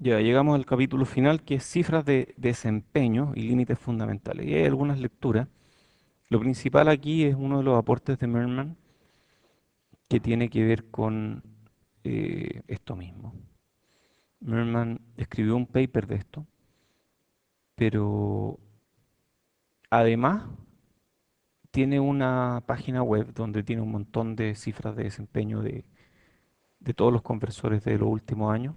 Ya llegamos al capítulo final, que es cifras de desempeño y límites fundamentales. Y hay algunas lecturas. Lo principal aquí es uno de los aportes de Merman, que tiene que ver con esto mismo. Merman escribió un paper de esto, pero además tiene una página web donde tiene un montón de cifras de desempeño de todos los conversores de los últimos años.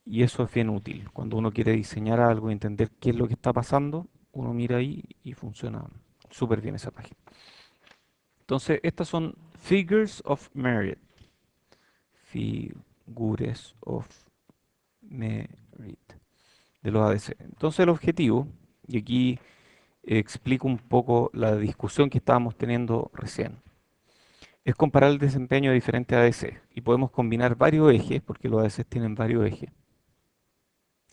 Y eso es bien útil. Cuando uno quiere diseñar algo y entender qué es lo que está pasando, uno mira ahí y funciona súper bien esa página. Entonces, estas son Figures of Merit. Figures of Merit de los ADC. Entonces, el objetivo, y aquí explico un poco la discusión que estábamos teniendo recién, es comparar el desempeño de diferentes ADC. Y podemos combinar varios ejes, porque los ADC tienen varios ejes,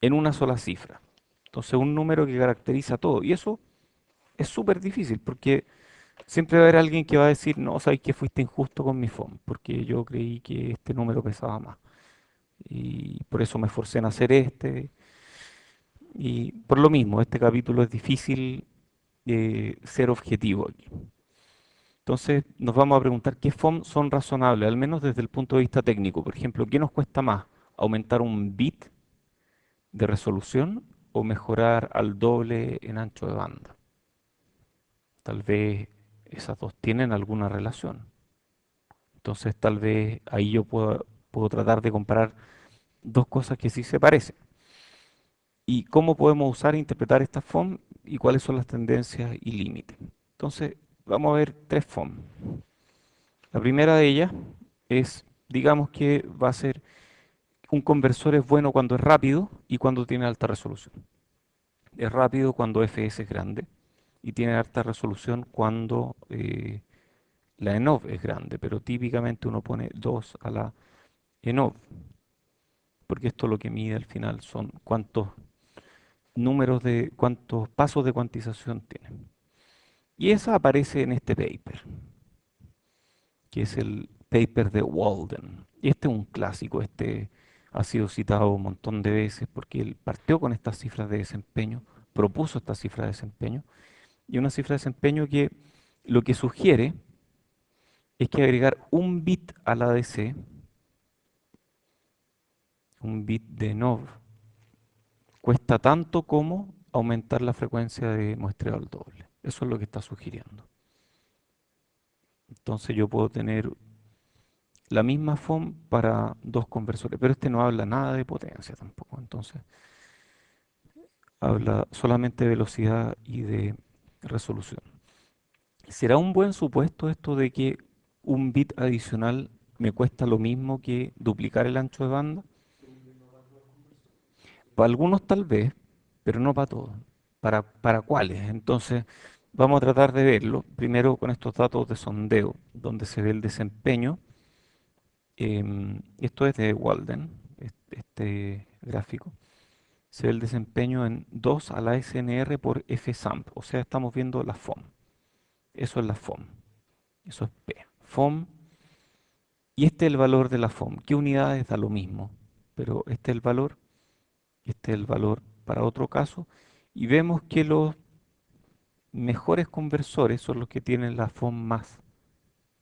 en una sola cifra. Entonces, un número que caracteriza todo. Y eso es súper difícil, porque siempre va a haber alguien que va a decir, no, sabes que fuiste injusto con mi FOM, porque yo creí que este número pesaba más. Y por eso me esforcé en hacer este. Y por lo mismo, este capítulo es difícil ser objetivo aquí. Entonces nos vamos a preguntar qué FOM son razonables, al menos desde el punto de vista técnico. Por ejemplo, ¿qué nos cuesta más? ¿Aumentar un bit de resolución o mejorar al doble en ancho de banda? Tal vez esas dos tienen alguna relación. Entonces tal vez ahí yo puedo tratar de comparar dos cosas que sí se parecen. ¿Y cómo podemos usar e interpretar estas FOM y cuáles son las tendencias y límites? Entonces vamos a ver tres FOM. La primera de ellas es, digamos que va a ser un conversor es bueno cuando es rápido y cuando tiene alta resolución. Es rápido cuando fs es grande y tiene alta resolución cuando la ENOV es grande, pero típicamente uno pone 2 a la ENOV, porque esto lo que mide al final son cuántos pasos de cuantización tiene. Y esa aparece en este paper, que es el paper de Walden. Y este es un clásico, este ha sido citado un montón de veces porque él partió con estas cifras de desempeño, propuso estas cifras de desempeño, y una cifra de desempeño que lo que sugiere es que agregar un bit a la ADC, un bit de NOV, cuesta tanto como aumentar la frecuencia de muestreo al doble. Eso es lo que está sugiriendo. Entonces yo puedo tener la misma FOM para dos conversores, pero este no habla nada de potencia tampoco. Entonces habla solamente de velocidad y de resolución. ¿Será un buen supuesto esto de que un bit adicional me cuesta lo mismo que duplicar el ancho de banda? Para algunos tal vez, pero no para todos. ¿Para cuáles? Entonces, vamos a tratar de verlo. Primero con estos datos de sondeo, donde se ve el desempeño. Esto es de Walden, este gráfico. Se ve el desempeño en 2 a la SNR por FSAMP. O sea, estamos viendo la FOM. Eso es la FOM. Eso es P. FOM. Y este es el valor de la FOM. ¿Qué unidades da lo mismo? Pero este es el valor. Este es el valor para otro caso. Y vemos que los mejores conversores son los que tienen la FOM más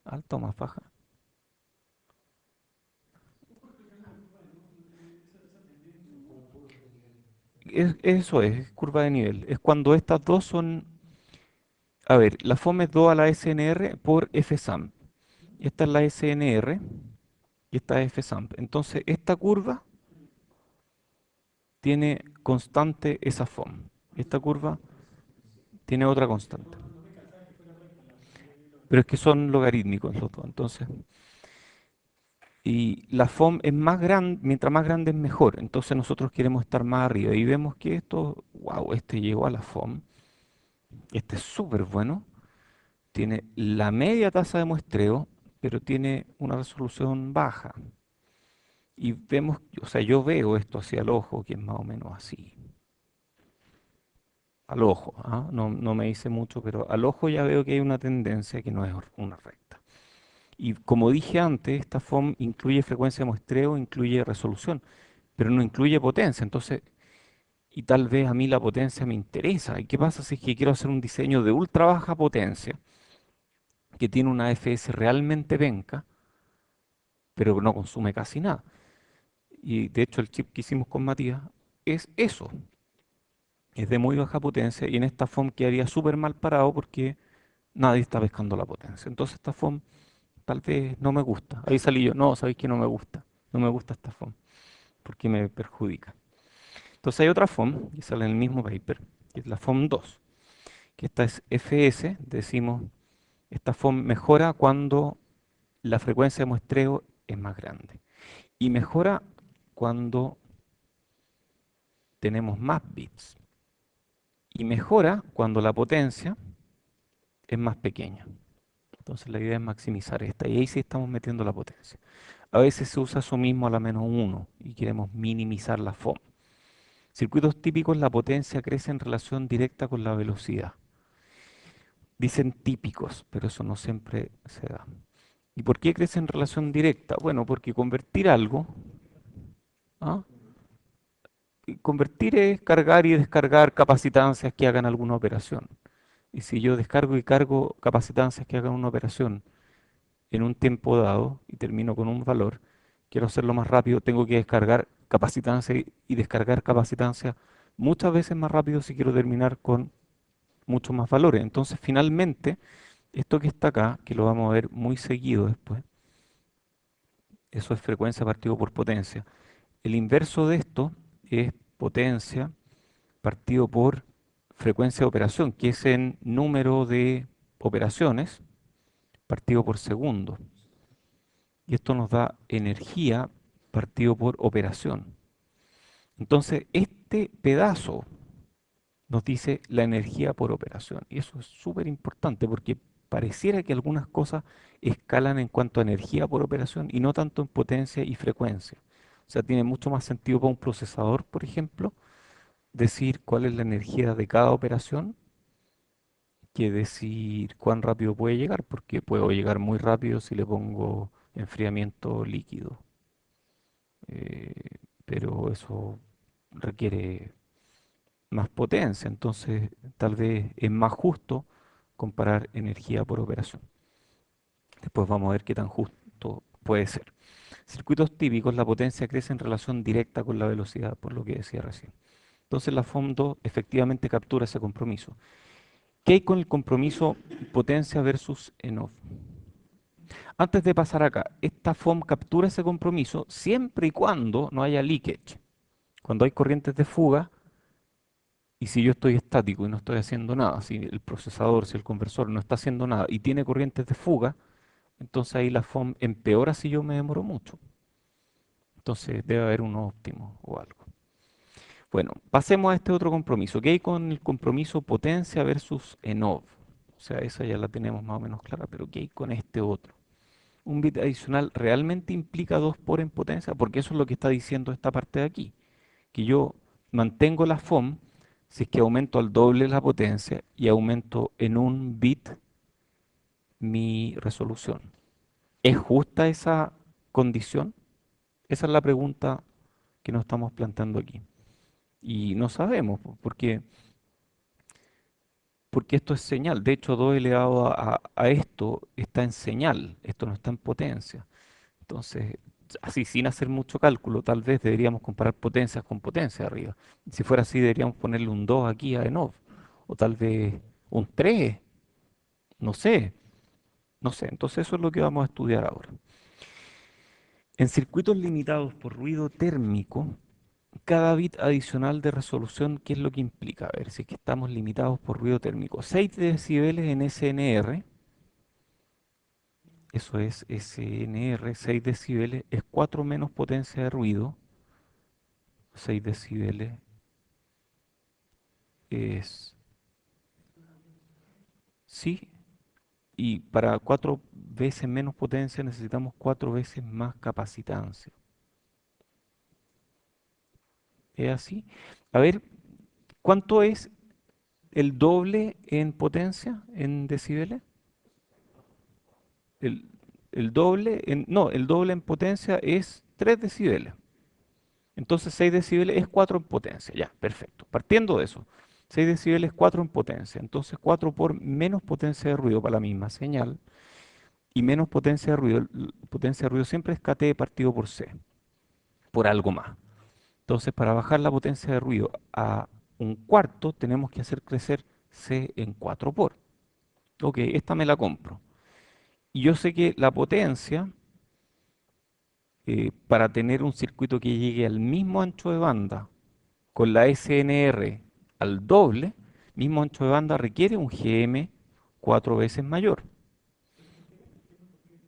alta o más baja. Eso es curva de nivel. Es cuando estas dos son... A ver, la FOM es 2 a la SNR por FSAMP. Esta es la SNR y esta es FSAMP. Entonces, esta curva tiene constante esa FOM. Esta curva tiene otra constante. Pero es que son logarítmicos los dos. Entonces, y la FOM es más grande, mientras más grande es mejor. Entonces nosotros queremos estar más arriba. Y vemos que esto, wow, este llegó a la FOM. Este es súper bueno. Tiene la media tasa de muestreo, pero tiene una resolución baja. Y vemos, o sea, yo veo esto hacia el ojo, que es más o menos así. Al ojo, ¿ah? No me dice mucho, pero al ojo ya veo que hay una tendencia que no es una recta. Y como dije antes, esta FOM incluye frecuencia de muestreo, incluye resolución. pero no incluye potencia. Entonces, y tal vez a mí la potencia me interesa. ¿Y qué pasa si es que quiero hacer un diseño de ultra baja potencia que tiene una AFS realmente penca, pero no consume casi nada? Y de hecho el chip que hicimos con Matías es eso, es de muy baja potencia y en esta FOM quedaría súper mal parado porque nadie está pescando la potencia. Entonces esta FOM tal vez no me gusta. Ahí salí yo, no, sabéis que no me gusta, no me gusta esta FOM porque me perjudica. Entonces hay otra FOM que sale en el mismo paper, que es la FOM 2, que esta es FS, decimos, esta FOM mejora cuando la frecuencia de muestreo es más grande y mejora cuando tenemos más bits y mejora cuando la potencia es más pequeña. Entonces la idea es maximizar esta y ahí sí estamos metiendo la potencia. A veces se usa eso mismo a la -1 y queremos minimizar la FOM. Circuitos típicos, la potencia crece en relación directa con la velocidad. Dicen típicos, pero eso no siempre se da. ¿Y por qué crece en relación directa? Bueno, porque convertir algo, ¿ah? Y convertir es cargar y descargar capacitancias que hagan alguna operación. Y si yo descargo y cargo capacitancias que hagan una operación en un tiempo dado y termino con un valor, quiero hacerlo más rápido, tengo que descargar capacitancia y descargar capacitancia muchas veces más rápido si quiero terminar con muchos más valores. Entonces, finalmente, esto que está acá, que lo vamos a ver muy seguido después, eso es frecuencia partido por potencia. El inverso de esto es potencia partido por frecuencia de operación, que es en número de operaciones partido por segundo. Y esto nos da energía partido por operación. Entonces, este pedazo nos dice la energía por operación. Y eso es súper importante porque pareciera que algunas cosas escalan en cuanto a energía por operación y no tanto en potencia y frecuencia. O sea, tiene mucho más sentido para un procesador, por ejemplo, decir cuál es la energía de cada operación que decir cuán rápido puede llegar, porque puedo llegar muy rápido si le pongo enfriamiento líquido. eh, pero eso requiere más potencia, entonces tal vez es más justo comparar energía por operación. Después vamos a ver qué tan justo puede ser. Circuitos típicos, la potencia crece en relación directa con la velocidad, por lo que decía recién. Entonces la FOM2 efectivamente captura ese compromiso. ¿Qué hay con el compromiso potencia versus ENOV? Antes de pasar acá, esta FOM captura ese compromiso siempre y cuando no haya leakage. Cuando hay corrientes de fuga, y si yo estoy estático y no estoy haciendo nada, si el procesador, si el conversor no está haciendo nada y tiene corrientes de fuga, entonces ahí la FOM empeora si yo me demoro mucho. Entonces debe haber un óptimo o algo. Bueno, pasemos a este otro compromiso. ¿Qué hay con el compromiso potencia versus ENOV? O sea, esa ya la tenemos más o menos clara, pero ¿qué hay con este otro? Un bit adicional realmente implica 2 por en potencia, porque eso es lo que está diciendo esta parte de aquí, que yo mantengo la FOM si es que aumento al doble la potencia y aumento en un bit mi resolución. ¿Es justa esa condición? Esa es la pregunta que nos estamos planteando aquí. Y no sabemos, porque esto es señal. De hecho, 2 elevado a esto está en señal, esto no está en potencia. Entonces, así sin hacer mucho cálculo, tal vez deberíamos comparar potencias con potencia arriba. Si fuera así, deberíamos ponerle un 2 aquí a ENOV, o tal vez un 3, no sé, no sé. Entonces eso es lo que vamos a estudiar ahora. En circuitos limitados por ruido térmico, cada bit adicional de resolución, ¿qué es lo que implica? A ver, si es que estamos limitados por ruido térmico. 6 decibeles en SNR, eso es SNR, 6 decibeles, es 4 menos potencia de ruido. 6 decibeles es, sí, y para 4 veces menos potencia necesitamos 4 veces más capacitancia. ¿Es así? A ver, ¿cuánto es el doble en potencia, en decibeles? El, el doble en, no, el doble en potencia es 3 decibeles. Entonces 6 decibeles es 4 en potencia. Ya, perfecto. Partiendo de eso, 6 decibeles es 4 en potencia. Entonces 4 por menos potencia de ruido para la misma señal. Y menos potencia de ruido. Potencia de ruido siempre es kT partido por C, por algo más. Entonces, para bajar la potencia de ruido a un cuarto, tenemos que hacer crecer C en 4 por. Ok, esta me la compro. Y yo sé que la potencia, para tener un circuito que llegue al mismo ancho de banda con la SNR al doble, mismo ancho de banda requiere un GM 4 veces mayor.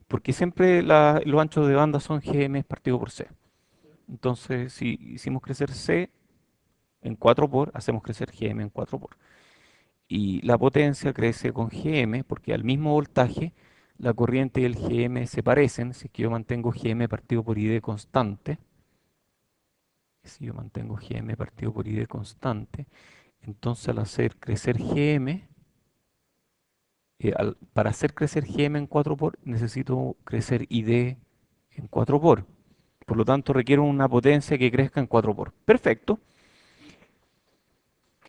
Porque siempre los anchos de banda son GM partido por C. Entonces, si hicimos crecer C en 4 por, hacemos crecer GM en 4 por. Y la potencia crece con GM porque al mismo voltaje la corriente y el GM se parecen. Si es que yo mantengo GM partido por ID constante, si yo mantengo GM partido por ID constante, entonces al hacer crecer GM, para hacer crecer GM en 4 por, necesito crecer ID en 4 por. Por lo tanto, requiero una potencia que crezca en 4 por. Perfecto,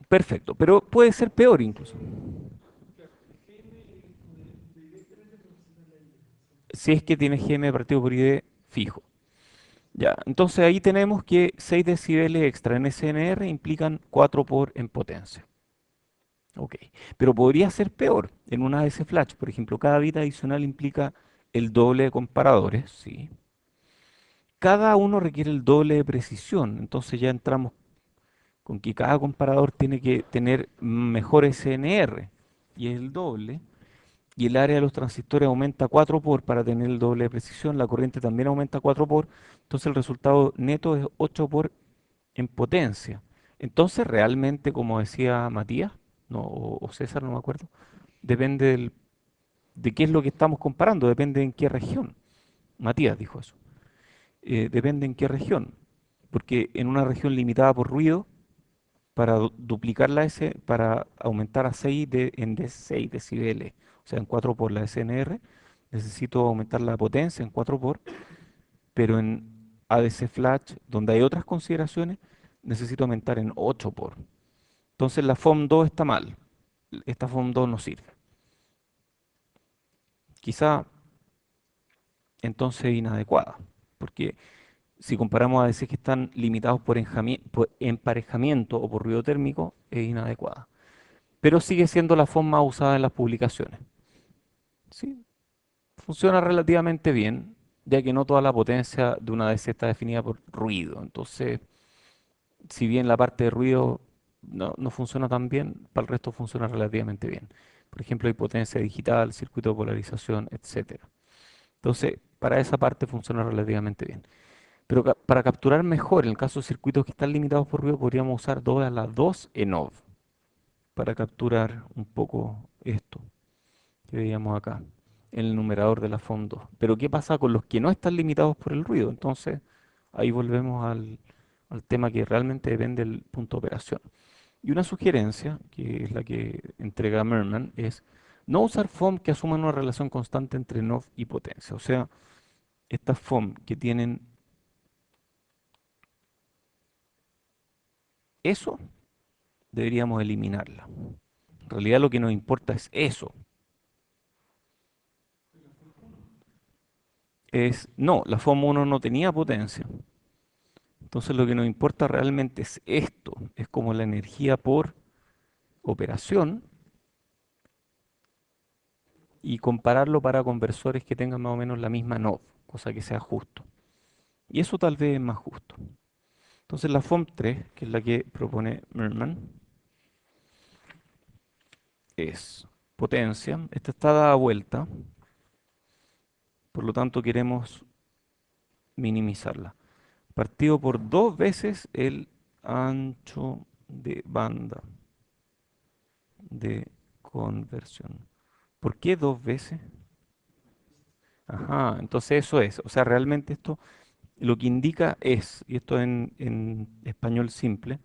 perfecto, pero puede ser peor incluso. Si es que tiene GM partido por ID fijo. Ya, entonces ahí tenemos que 6 decibeles extra en SNR implican 4 por en potencia. Ok, pero podría ser peor en una ADC flash. Por ejemplo, cada bit adicional implica el doble de comparadores, ¿sí? Cada uno requiere el doble de precisión, entonces ya entramos con que cada comparador tiene que tener mejor SNR y es el doble. Y el área de los transistores aumenta 4 por para tener el doble de precisión, la corriente también aumenta 4 por, entonces el resultado neto es 8 por en potencia. Entonces realmente, como decía Matías, no, o César, no me acuerdo, depende de qué es lo que estamos comparando, depende en qué región. Matías dijo eso. Depende en qué región, porque en una región limitada por ruido, para duplicar la S, para aumentar a 6 de 6 decibeles, o sea, en 4 por la SNR, necesito aumentar la potencia en 4 por, pero en ADC Flash, donde hay otras consideraciones, necesito aumentar en 8 por. Entonces la FOM2 está mal, esta FOM2 no sirve. Quizá entonces es inadecuada, porque si comparamos ADC que están limitados por emparejamiento o por ruido térmico, es inadecuada. Pero sigue siendo la FOM más usada en las publicaciones. Sí, funciona relativamente bien, ya que no toda la potencia de una DC está definida por ruido. Entonces, si bien la parte de ruido no funciona tan bien, para el resto funciona relativamente bien. Por ejemplo, hay potencia digital, circuito de polarización, etcétera. Entonces, para esa parte funciona relativamente bien. Pero para capturar mejor, en el caso de circuitos que están limitados por ruido, podríamos usar 2 a la 2 ENOV para capturar un poco esto que veíamos acá, en el numerador de la FOM2. Pero ¿qué pasa con los que no están limitados por el ruido? Entonces, ahí volvemos al tema que realmente depende del punto de operación. Y una sugerencia, que es la que entrega Merman, es no usar FOM que asuman una relación constante entre NOV y potencia. O sea, estas FOM que tienen eso, deberíamos eliminarla. En realidad lo que nos importa es eso. No, la FOM 1 no tenía potencia. Entonces lo que nos importa realmente es esto, es como la energía por operación y compararlo para conversores que tengan más o menos la misma NOV, cosa que sea justo. Y eso tal vez es más justo. Entonces la FOM3, que es la que propone Merman, es potencia. Esta está dada vuelta, por lo tanto queremos minimizarla. Partido por 2 veces el ancho de banda de conversión. ¿Por qué 2 veces? Ajá, entonces eso es. O sea, realmente esto lo que indica es, y esto en español simple,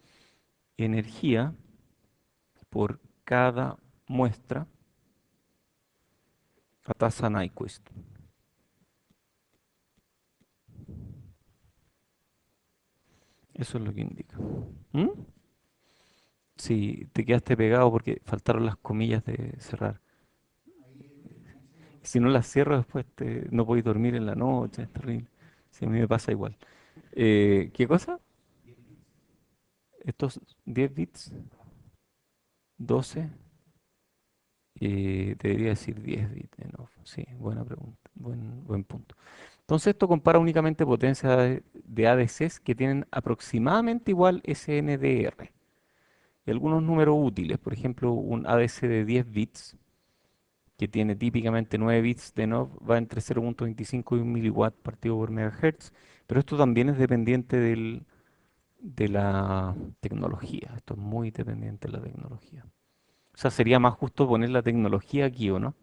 energía por cada muestra a tasa Nyquist. Eso es lo que indica. ¿Mm? Si te quedaste pegado porque faltaron las comillas de cerrar. Si no las cierro después no podéis dormir en la noche, es terrible. Sí, a mí me pasa igual. ¿Qué cosa? Estos 10 bits, 12, debería decir 10 bits en off. Sí, buena pregunta, buen punto. Entonces esto compara únicamente potencia de ADCs que tienen aproximadamente igual SNDR. Y algunos números útiles, por ejemplo, un ADC de 10 bits que tiene típicamente 9 bits de NOV, va entre 0.25 y 1 miliwatt partido por megahertz, pero esto también es dependiente de la tecnología, esto es muy dependiente de la tecnología. O sea, sería más justo poner la tecnología aquí, ¿o no?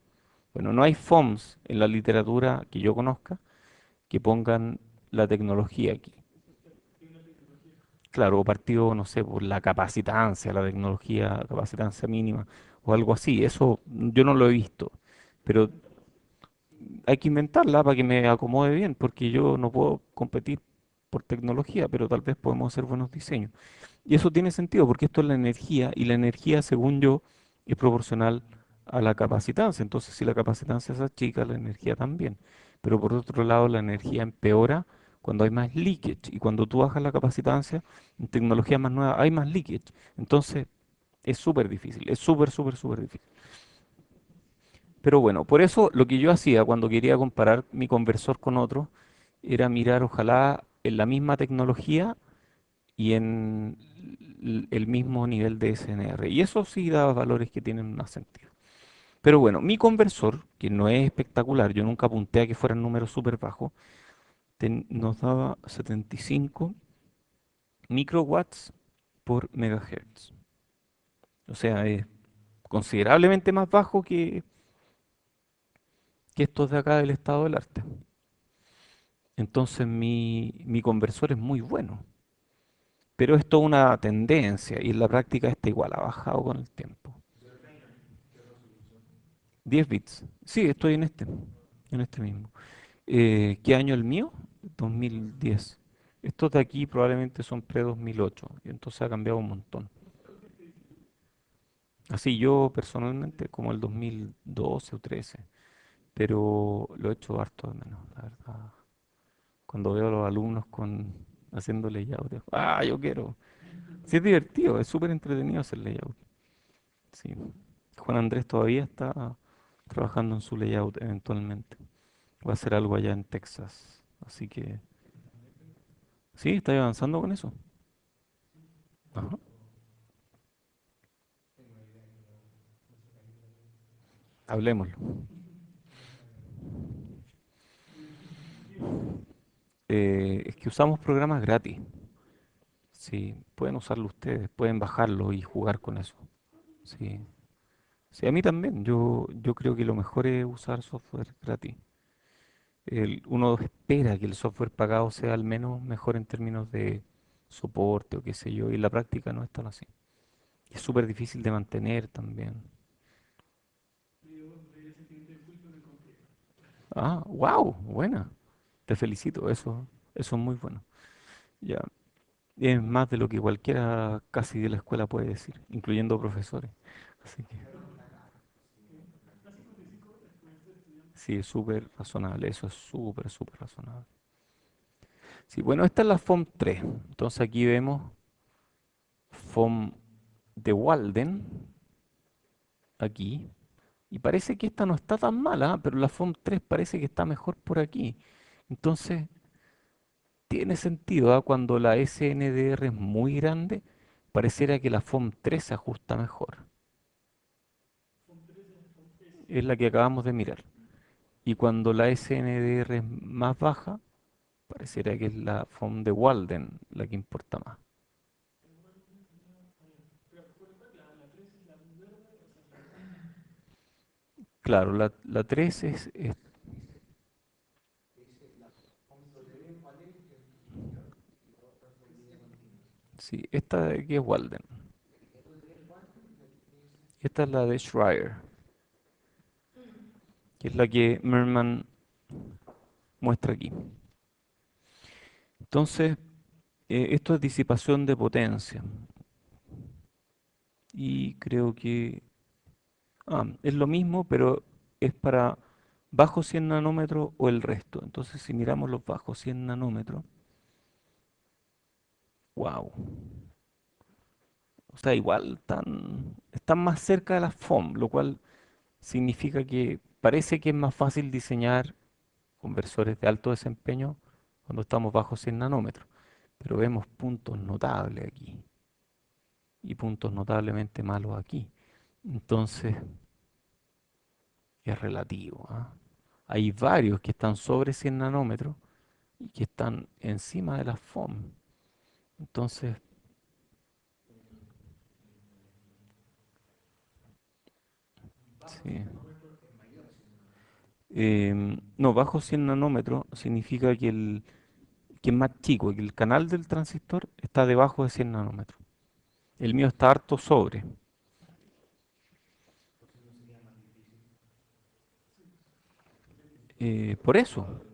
Bueno, no hay FOMS en la literatura que yo conozca que pongan la tecnología aquí. Claro, o partido, no sé, por la capacitancia, la tecnología, capacitancia mínima, o algo así. Eso yo no lo he visto. Pero hay que inventarla para que me acomode bien, porque yo no puedo competir por tecnología, pero tal vez podemos hacer buenos diseños. Y eso tiene sentido, porque esto es la energía, y la energía, según yo, es proporcional a la capacitancia. Entonces, si la capacitancia se achica, la energía también. Pero por otro lado, la energía empeora cuando hay más leakage, y cuando tú bajas la capacitancia, en tecnologías más nuevas hay más leakage. Entonces, es súper difícil, es súper difícil. Pero bueno, por eso lo que yo hacía cuando quería comparar mi conversor con otro era mirar ojalá en la misma tecnología y en el mismo nivel de SNR. Y eso sí da valores que tienen más sentido. Pero bueno, mi conversor, que no es espectacular, yo nunca apunté a que fueran números súper bajos, nos daba 75 microwatts por megahertz. O sea, es considerablemente más bajo que estos de acá del estado del arte. Entonces mi conversor es muy bueno, pero es toda una tendencia y en la práctica está igual, ha bajado con el tiempo. 10 bits. Sí, estoy en este mismo. ¿Qué año el mío? 2010. Estos de aquí probablemente son pre-2008 y entonces ha cambiado un montón. Así yo personalmente como el 2012 o 13, pero lo he hecho harto de menos, la verdad. Cuando veo a los alumnos haciendo layout, digo, ah, yo quiero. Sí, es divertido, es súper entretenido hacer layout. Sí. Juan Andrés todavía está trabajando en su layout eventualmente. Va a hacer algo allá en Texas. Así que sí, está avanzando con eso. Ajá. Hablemoslo. Es que usamos programas gratis. Sí, pueden usarlo ustedes, pueden bajarlo y jugar con eso. Sí, sí, a mí también. Yo creo que lo mejor es usar software gratis. Uno espera que el software pagado sea al menos mejor en términos de soporte o qué sé yo, y la práctica no es tan así. Es súper difícil de mantener también. Ah, wow, buena. Te felicito, eso es muy bueno. Ya, es más de lo que cualquiera casi de la escuela puede decir, incluyendo profesores. Así que sí, es súper razonable, eso es súper razonable. Sí, bueno, esta es la FOM 3. Entonces aquí vemos FOM de Walden, aquí. Y parece que esta no está tan mala, pero la FOM 3 parece que está mejor por aquí. Entonces, tiene sentido, ¿ah? Cuando la SNDR es muy grande, pareciera que la FOM 3 se ajusta mejor. Es la que acabamos de mirar. Y cuando la SNDR es más baja, pareciera que es la FOM de Walden la que importa más. Claro, la 3 sí, esta de aquí es Walden. Esta es la de Schreier, que es la que Merman muestra aquí. Entonces, Esto es disipación de potencia. Y creo que es lo mismo, pero es para bajo 100 nanómetros o el resto. Entonces, si miramos los bajos 100 nanómetros, wow. O sea, igual están más cerca de la FOM, lo cual significa que parece que es más fácil diseñar conversores de alto desempeño cuando estamos bajo 100 nanómetros. Pero vemos puntos notables aquí y puntos notablemente malos aquí. Entonces, es relativo, ¿ah? Hay varios que están sobre 100 nanómetros y que están encima de la FOM. Entonces, sí. No, bajo 100 nanómetros significa que es más chico, que el canal del transistor está debajo de 100 nanómetros. El mío está harto sobre. Por eso.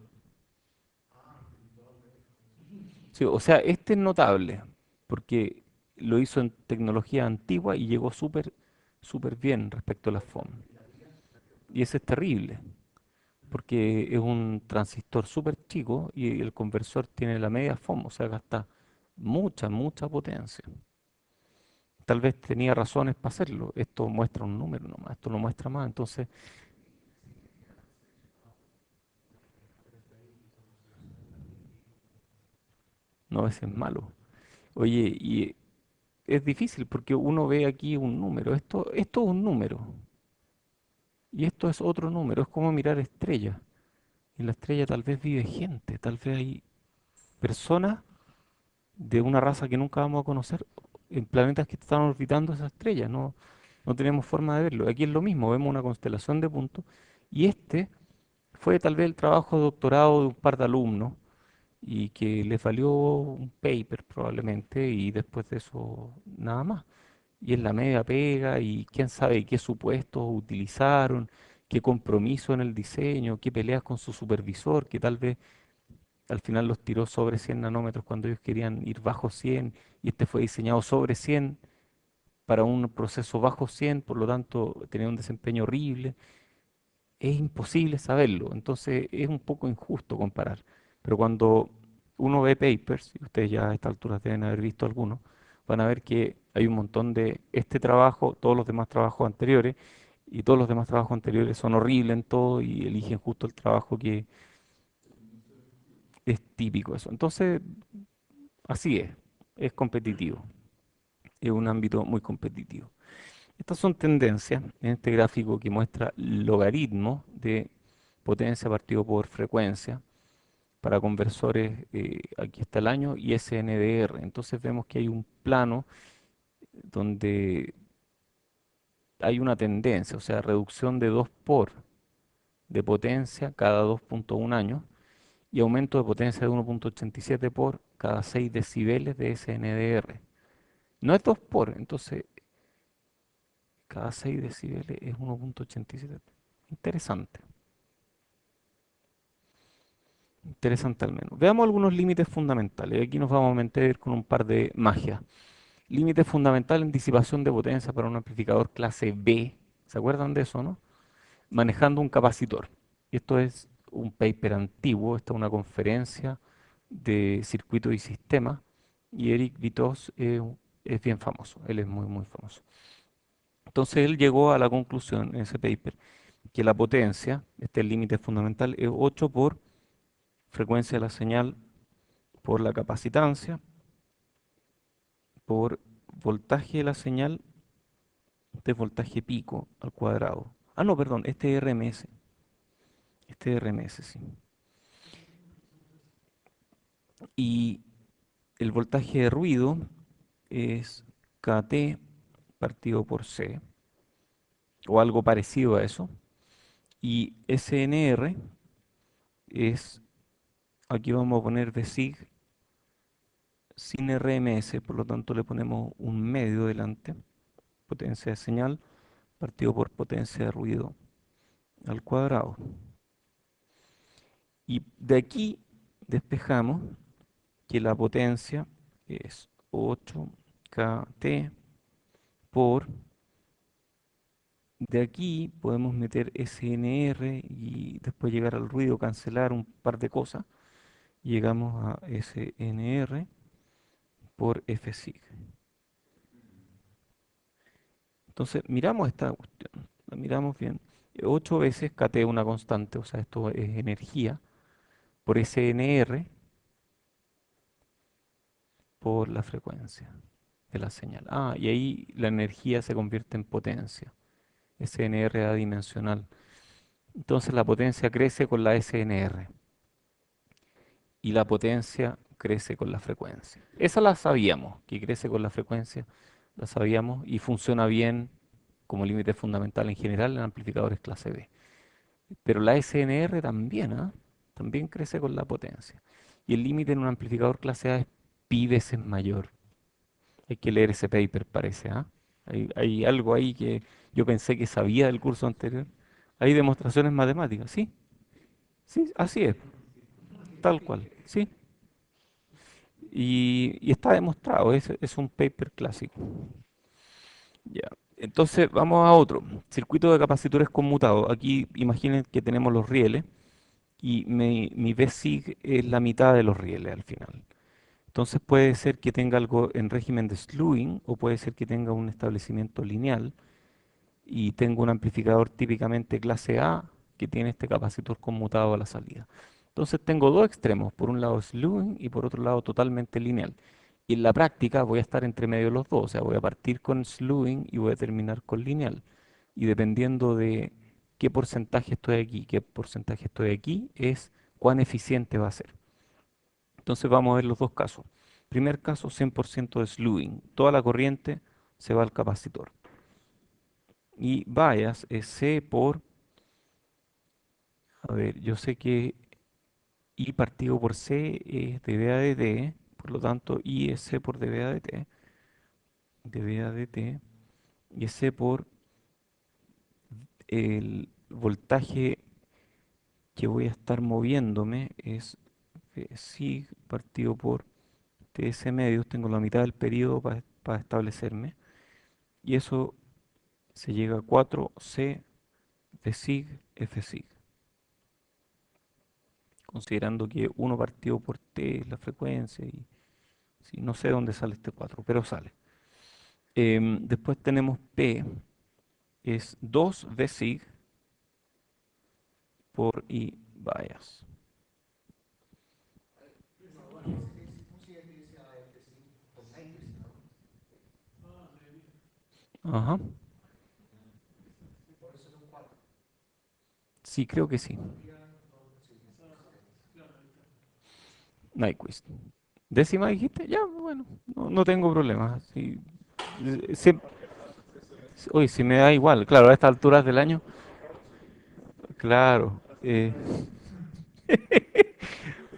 Sí, o sea, este es notable, porque lo hizo en tecnología antigua y llegó súper bien respecto a la FOM. Y ese es terrible, porque es un transistor súper chico y el conversor tiene la media FOM, o sea, gasta mucha potencia. Tal vez tenía razones para hacerlo. Esto muestra un número nomás, esto no muestra más, entonces no, ese es malo. Oye, y es difícil porque uno ve aquí un número. Esto es un número y esto es otro número. Es como mirar estrellas. En la estrella tal vez vive gente, tal vez hay personas de una raza que nunca vamos a conocer en planetas que están orbitando esa estrella. No, no tenemos forma de verlo. Aquí es lo mismo, vemos una constelación de puntos y este fue tal vez el trabajo de doctorado de un par de alumnos y que les valió un paper probablemente y después de eso nada más. Y es la media pega y quién sabe qué supuestos utilizaron, qué compromiso en el diseño, qué peleas con su supervisor, que tal vez al final los tiró sobre 100 nanómetros cuando ellos querían ir bajo 100 y este fue diseñado sobre 100 para un proceso bajo 100, por lo tanto tenía un desempeño horrible. Es imposible saberlo, entonces es un poco injusto comparar. Pero cuando uno ve papers, y ustedes ya a esta altura deben haber visto algunos, van a ver que hay un montón de este trabajo, todos los demás trabajos anteriores, y todos los demás trabajos anteriores son horribles en todo y eligen justo el trabajo que es típico eso. Entonces, así es competitivo, es un ámbito muy competitivo. Estas son tendencias en este gráfico que muestra logaritmo de potencia partido por frecuencia para conversores, aquí está el año y SNDR. Entonces vemos que hay un plano donde hay una tendencia, o sea, reducción de 2 por de potencia cada 2,1 años y aumento de potencia de 1,87 por cada 6 decibeles de SNDR. No es 2 por, entonces cada 6 decibeles es 1,87. Interesante, interesante al menos. Veamos algunos límites fundamentales. Aquí nos vamos a meter con un par de magias. Límite fundamental en disipación de potencia para un amplificador clase B. ¿Se acuerdan de eso, no? Manejando un capacitor. Esto es un paper antiguo, esta es una conferencia de circuito y sistema. Y Eric Vitos es bien famoso, él es muy famoso. Entonces él llegó a la conclusión en ese paper que la potencia, este es el límite fundamental, es 8 por frecuencia de la señal por la capacitancia, por voltaje de la señal. Este es voltaje pico al cuadrado. Ah, no, perdón, este es RMS. Este es RMS, sí. Y el voltaje de ruido es KT partido por C, o algo parecido a eso. Y SNR es, aquí vamos a poner Vsig sin RMS, por lo tanto le ponemos un medio delante, potencia de señal, partido por potencia de ruido al cuadrado. Y de aquí despejamos que la potencia es 8 kT por, de aquí podemos meter SNR y después llegar al ruido, cancelar un par de cosas. Llegamos a SNR por Fsig. Entonces miramos esta cuestión, la miramos bien. 8 veces kT una constante, o sea, esto es energía, por SNR por la frecuencia de la señal. Ah, y ahí la energía se convierte en potencia. SNR adimensional. Entonces la potencia crece con la SNR y la potencia crece con la frecuencia. Esa la sabíamos, que crece con la frecuencia, la sabíamos y funciona bien como límite fundamental en general en amplificadores clase B. Pero la SNR también, ¿ah? También crece con la potencia. Y el límite en un amplificador clase A es pi veces mayor. Hay que leer ese paper, parece, ¿ah? Hay algo ahí que yo pensé que sabía del curso anterior. Hay demostraciones matemáticas, sí, sí, así es, tal cual, sí. Y está demostrado, es un paper clásico. Ya. Entonces vamos a otro. Circuito de capacitores conmutados. Aquí imaginen que tenemos los rieles y mi Vsig es la mitad de los rieles al final. Entonces puede ser que tenga algo en régimen de slewing o puede ser que tenga un establecimiento lineal y tengo un amplificador típicamente clase A que tiene este capacitor conmutado a la salida. Entonces tengo dos extremos, por un lado slewing y por otro lado totalmente lineal. Y en la práctica voy a estar entre medio de los dos, o sea, voy a partir con slewing y voy a terminar con lineal. Y dependiendo de qué porcentaje estoy aquí, qué porcentaje estoy aquí, es cuán eficiente va a ser. Entonces vamos a ver los dos casos. Primer caso, 100% de slewing. Toda la corriente se va al capacitor. Y bias es C por, a ver, yo sé que I partido por C es dVA de T, por lo tanto I es C por dVA de T, dVA de T, y es C por el voltaje que voy a estar moviéndome, es sig partido por TS medios, tengo la mitad del periodo para establecerme, y eso se llega a 4C de sig F sig, considerando que uno partido por T es la frecuencia y sí, no sé dónde sale este 4 pero sale. Después tenemos P, es 2 V sig por I bias. Ajá, sí, creo que sí. Nyquist. ¿Décima dijiste? Ya, bueno, no tengo problemas. Sí, sí, uy, si me da igual, claro, a estas alturas del año, claro.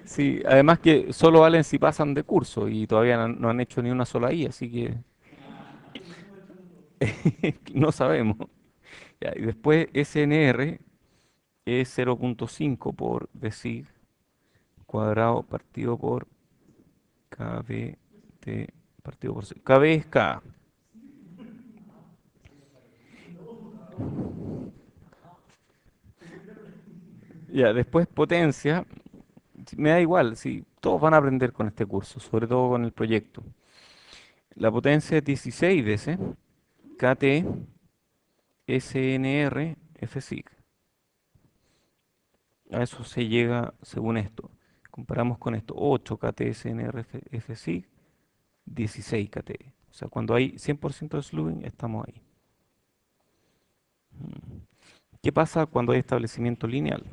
Sí, además que solo valen si pasan de curso y todavía no han hecho ni una sola I, así que no sabemos. Ya, y después SNR es 0,5 por decir cuadrado partido por KBT partido por C. KB es K. Ya, después potencia. Me da igual, si todos van a aprender con este curso, sobre todo con el proyecto. La potencia es 16 veces KT SNR Fsig. A eso se llega según esto. Comparamos con esto, 8 KT SNR Fsig, 16 KT. O sea, cuando hay 100% de slewing, estamos ahí. Mm. ¿Qué pasa cuando hay establecimiento lineal?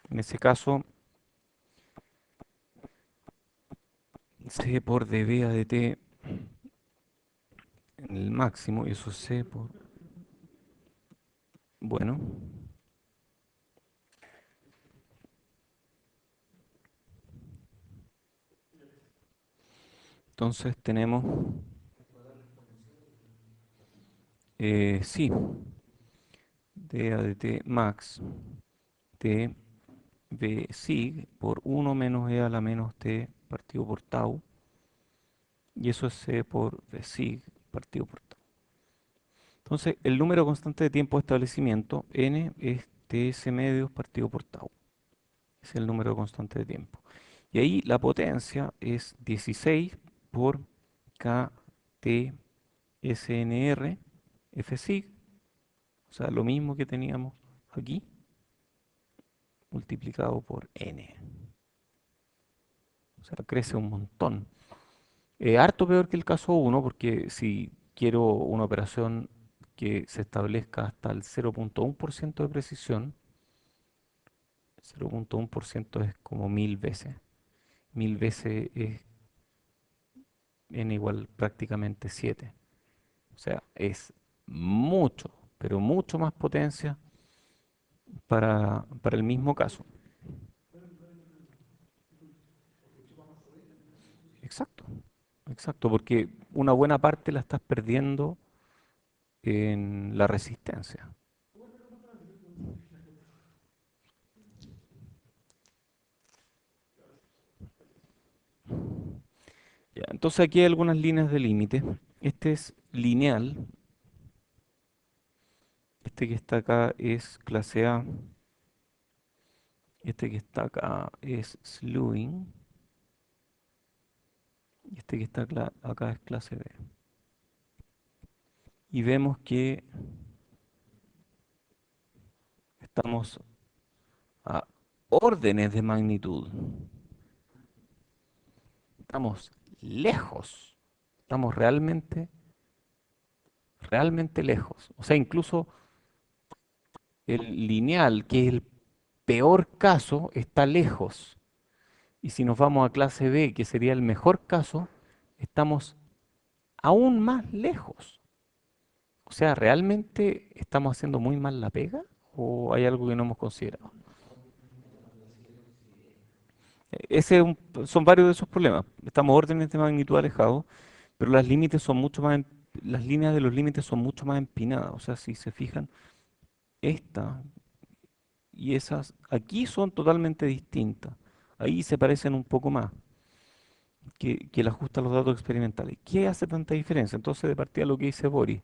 En ese caso, C por dV a dt en el máximo, y eso es C por... Bueno, entonces tenemos... sí, d a dt max t v sig por 1 menos e a la menos t partido por tau y eso es C por V sig partido por tau. Entonces, el número constante de tiempo de establecimiento, n, es Ts medios partido por tau. Es el número constante de tiempo. Y ahí la potencia es 16 por kT SNR F sig, o sea, lo mismo que teníamos aquí, multiplicado por n. O sea, crece un montón. Harto peor que el caso uno, porque si quiero una operación que se establezca hasta el 0,1% de precisión, 0,1% es como 1000 veces. 1000 veces es n igual prácticamente 7. O sea, es mucho, pero mucho más potencia para el mismo caso. Exacto, exacto, porque una buena parte la estás perdiendo en la resistencia. Ya, entonces aquí hay algunas líneas de límite. Este es lineal, este que está acá es clase A, este que está acá es slewing, y este que está acá es clase B. Y vemos que estamos a órdenes de magnitud. Estamos lejos, estamos realmente lejos. O sea, incluso el lineal, que es el peor caso, está lejos. Y si nos vamos a clase B, que sería el mejor caso, estamos aún más lejos. O sea, ¿realmente estamos haciendo muy mal la pega? ¿O hay algo que no hemos considerado? Ese es son varios de esos problemas. Estamos órdenes de magnitud alejados, pero las límites son mucho más, las líneas de los límites son mucho más empinadas. O sea, si se fijan, esta y esas aquí son totalmente distintas. Ahí se parecen un poco más que el ajuste a los datos experimentales. ¿Qué hace tanta diferencia? Entonces, de partida lo que dice Boris,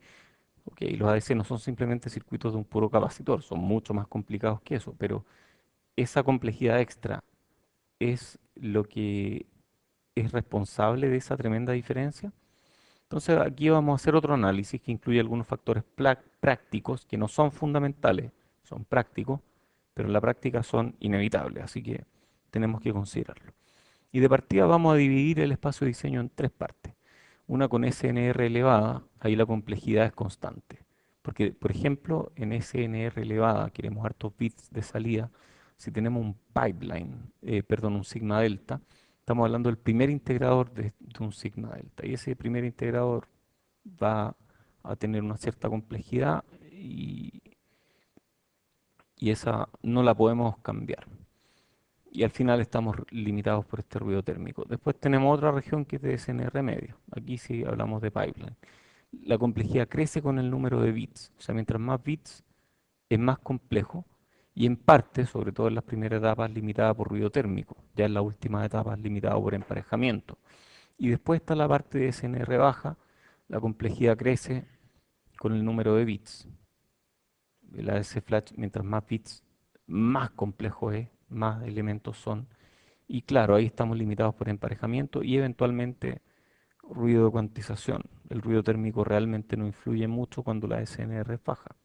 ok, los ADC no son simplemente circuitos de un puro capacitor, son mucho más complicados que eso, pero esa complejidad extra es lo que es responsable de esa tremenda diferencia. Entonces, aquí vamos a hacer otro análisis que incluye algunos factores prácticos que no son fundamentales, son prácticos, pero en la práctica son inevitables, así que tenemos que considerarlo. Y de partida vamos a dividir el espacio de diseño en tres partes. Una con SNR elevada, ahí la complejidad es constante. Porque, por ejemplo, en SNR elevada queremos hartos bits de salida. Si tenemos un pipeline, perdón, un sigma delta, estamos hablando del primer integrador de un sigma delta. Y ese primer integrador va a tener una cierta complejidad y esa no la podemos cambiar. Y al final estamos limitados por este ruido térmico. Después tenemos otra región que es de SNR medio. Aquí sí hablamos de pipeline. La complejidad crece con el número de bits. O sea, mientras más bits es más complejo y en parte, sobre todo en las primeras etapas, limitada por ruido térmico. Ya en las últimas etapas limitado por emparejamiento. Y después está la parte de SNR baja. La complejidad crece con el número de bits. El ADC flash, mientras más bits, más complejo es, más elementos son. Y claro, ahí estamos limitados por emparejamiento y eventualmente ruido de cuantización. El ruido térmico realmente no influye mucho cuando la SNR es baja.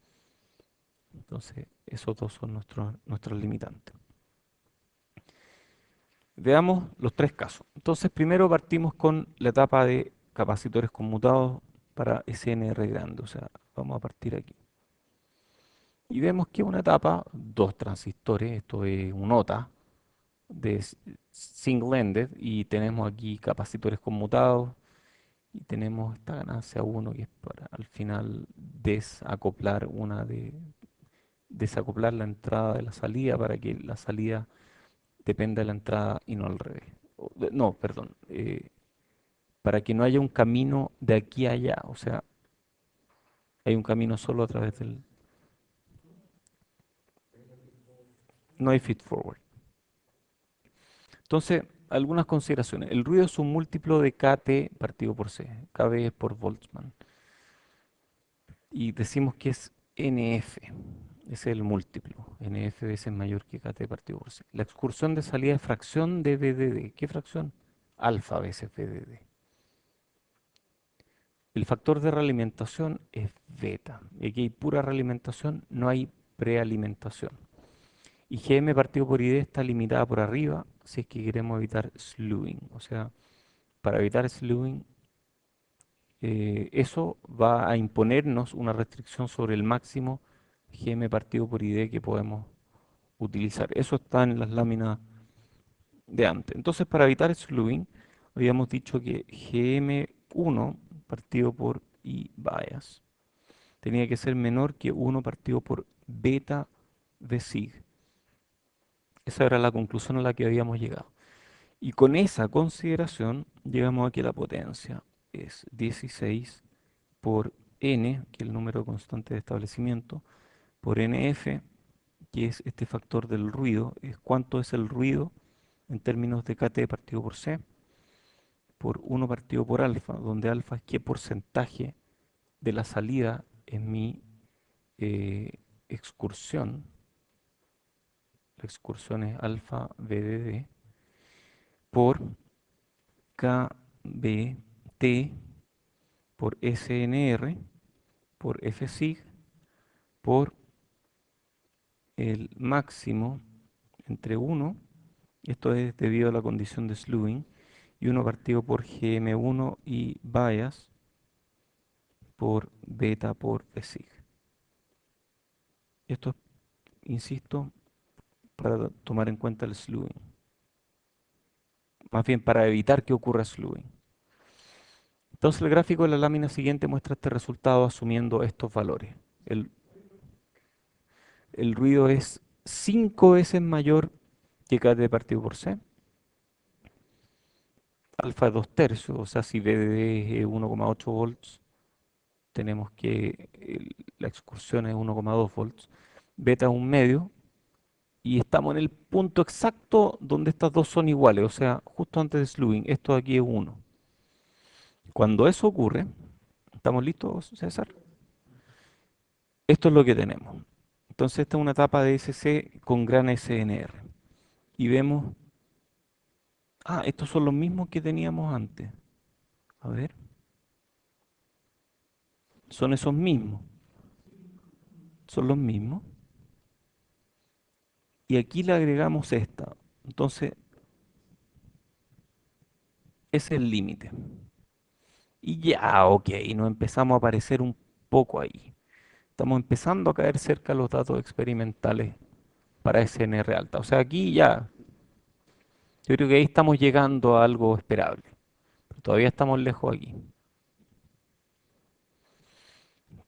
Entonces, esos dos son nuestros limitantes. Veamos los tres casos. Entonces, primero partimos con la etapa de capacitores conmutados para SNR grande. O sea, vamos a partir aquí. Y vemos que una etapa, dos transistores, esto es un OTA de single-ended, y tenemos aquí capacitores conmutados. Y tenemos esta ganancia uno que es para al final desacoplar la entrada de la salida para que la salida dependa de la entrada y no al revés. No, perdón. Para que no haya un camino de aquí a allá. O sea, hay un camino solo a través del... No hay feed forward. Entonces, algunas consideraciones. El ruido es un múltiplo de kT partido por C. KB es por Boltzmann. Y decimos que es NF. Ese es el múltiplo. NF veces mayor que kT partido por C. La excursión de salida es fracción de BDD. ¿Qué fracción? Alfa veces BDD. El factor de realimentación es beta. Y aquí hay pura realimentación, no hay prealimentación. Y Gm partido por ID está limitada por arriba si es que queremos evitar slewing. O sea, para evitar slewing, eso va a imponernos una restricción sobre el máximo Gm partido por ID que podemos utilizar. Eso está en las láminas de antes. Entonces, para evitar slewing, habíamos dicho que Gm1 partido por I bias tenía que ser menor que 1 partido por beta de sig. Esa era la conclusión a la que habíamos llegado. Y con esa consideración llegamos a que la potencia es 16 por n, que es el número constante de establecimiento, por nf, que es este factor del ruido, es cuánto es el ruido en términos de kT partido por c, por 1 partido por alfa, donde alfa es qué porcentaje de la salida en mi excursión. La excursión es alfa BDD por KBT por SNR por Fsig por el máximo entre 1, esto es debido a la condición de slewing, y 1 partido por Gm1 y bias por beta por Fsig. Esto es, insisto, para tomar en cuenta el slewing. Más bien para evitar que ocurra slewing. Entonces el gráfico de la lámina siguiente muestra este resultado asumiendo estos valores. El, el ruido es 5 veces mayor que kT partido por C. Alfa es 2 tercios, o sea, si VDD es 1,8 volts, tenemos que la excursión es 1,2 volts. Beta es un medio, y estamos en el punto exacto donde estas dos son iguales, o sea, justo antes de slewing. Esto de aquí es 1. Cuando eso ocurre, ¿estamos listos, César? Esto es lo que tenemos. Entonces esta es una etapa de SC con gran SNR. Y vemos, estos son los mismos que teníamos antes. A ver, son esos mismos. Son los mismos. Y aquí le agregamos esta. Entonces, ese es el límite. Y ya, ok, nos empezamos a aparecer un poco ahí. Estamos empezando a caer cerca de los datos experimentales para SNR alta. O sea, aquí ya, yo creo que ahí estamos llegando a algo esperable. Pero todavía estamos lejos aquí.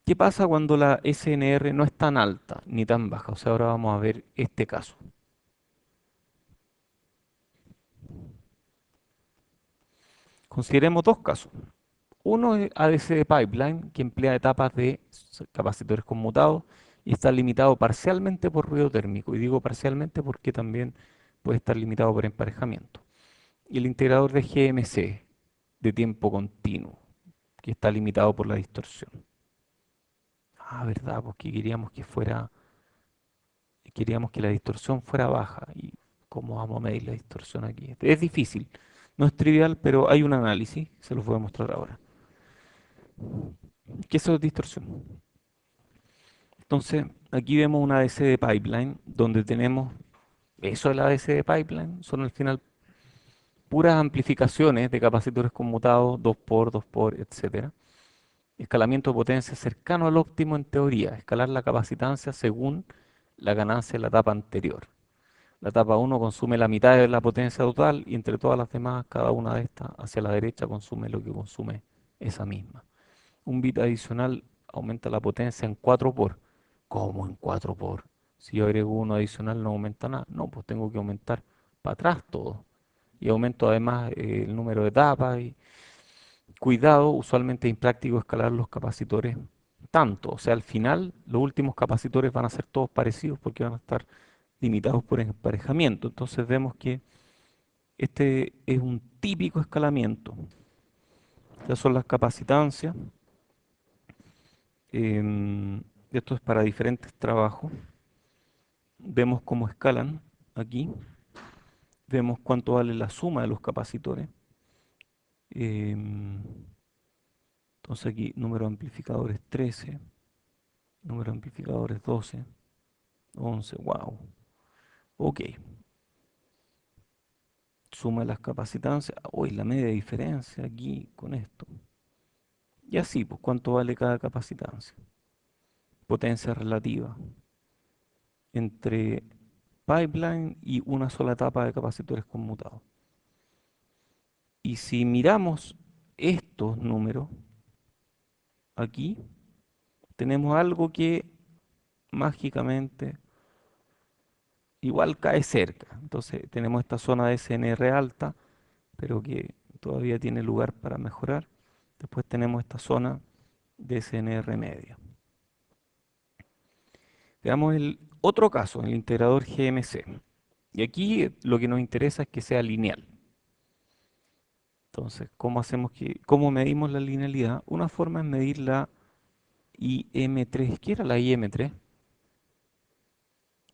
¿Qué pasa cuando la SNR no es tan alta ni tan baja? O sea, ahora vamos a ver este caso. Consideremos dos casos. Uno es ADC de pipeline, que emplea etapas de capacitores conmutados y está limitado parcialmente por ruido térmico. Y digo parcialmente porque también puede estar limitado por emparejamiento. Y el integrador de GMC de tiempo continuo, que está limitado por la distorsión. ¿Verdad? Porque queríamos que la distorsión fuera baja. ¿Y cómo vamos a medir la distorsión aquí? Es difícil, no es trivial, pero hay un análisis, se los voy a mostrar ahora. ¿Qué es distorsión? Entonces, aquí vemos una ADC de pipeline, donde tenemos eso de la ADC de pipeline, son al final puras amplificaciones de capacitores conmutados, 2 por 2 por, etcétera. Escalamiento de potencia cercano al óptimo en teoría, escalar la capacitancia según la ganancia de la etapa anterior. La etapa 1 consume la mitad de la potencia total y entre todas las demás, cada una de estas hacia la derecha consume lo que consume esa misma. Un bit adicional aumenta la potencia en 4 por. ¿Cómo en 4 por? Si yo agrego uno adicional no aumenta nada. No, pues tengo que aumentar para atrás todo. Y aumento además el número de etapas. Y cuidado, usualmente es impráctico escalar los capacitores tanto. O sea, al final los últimos capacitores van a ser todos parecidos porque van a estar limitados por emparejamiento. Entonces vemos que Este es un típico escalamiento. Estas son las capacitancias. em, Esto es para diferentes trabajos. Vemos cómo escalan aquí. Vemos cuánto vale la suma de los capacitores. Em, entonces aquí número de amplificadores 13, número de amplificadores 12, 11, wow. Ok, suma las capacitancias. Uy, la media diferencia aquí con esto. Y así, pues, cuánto vale cada capacitancia. Potencia relativa entre pipeline y una sola etapa de capacitores conmutados. Y si miramos estos números aquí, tenemos algo que mágicamente igual cae cerca. Entonces tenemos esta zona de SNR alta, pero que todavía tiene lugar para mejorar. Después tenemos esta zona de SNR media. Veamos el otro caso, el integrador GMC. Y aquí lo que nos interesa es que sea lineal. Entonces, cómo medimos la linealidad? Una forma es medir la IM3. ¿Qué era la IM3?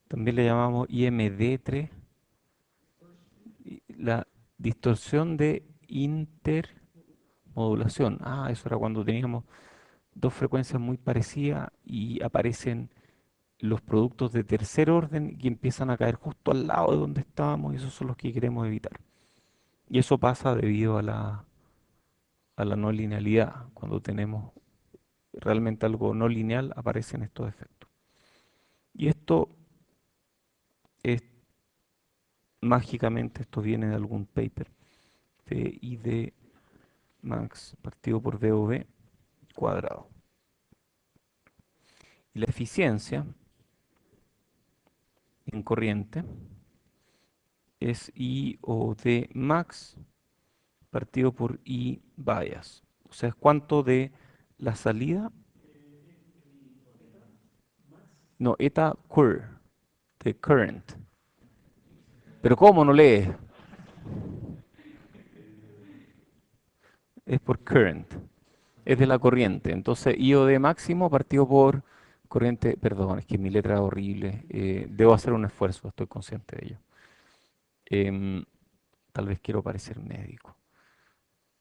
También le llamamos IMD3. La distorsión de intermodulación. Ah, eso era cuando teníamos dos frecuencias muy parecidas y aparecen los productos de tercer orden que empiezan a caer justo al lado de donde estábamos y esos son los que queremos evitar. Y eso pasa debido a la no linealidad. Cuando tenemos realmente algo no lineal, aparecen estos efectos. Y esto es mágicamente, esto viene de algún paper. VID max partido por VOV cuadrado. Y la eficiencia en corriente es I o D max partido por I bias. O sea, es cuánto de la salida. No, eta cur, de current. Pero ¿cómo no lees? Es por current. Es de la corriente. Entonces, I o D máximo partido por corriente. Perdón, es que mi letra es horrible. Debo hacer un esfuerzo, estoy consciente de ello. Em, Tal vez quiero parecer médico.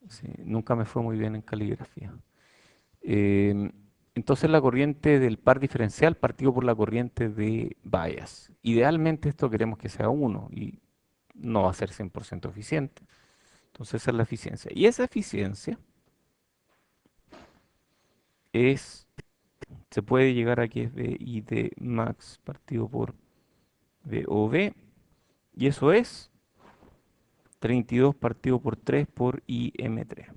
Sí, nunca me fue muy bien en caligrafía. Em, entonces la corriente del par diferencial partido por la corriente de bias. Idealmente esto queremos que sea uno y no va a ser 100% eficiente. Entonces esa es la eficiencia. Y esa eficiencia es, se puede llegar a que es VI de max partido por VOV y eso es 32 partido por 3 por IM3.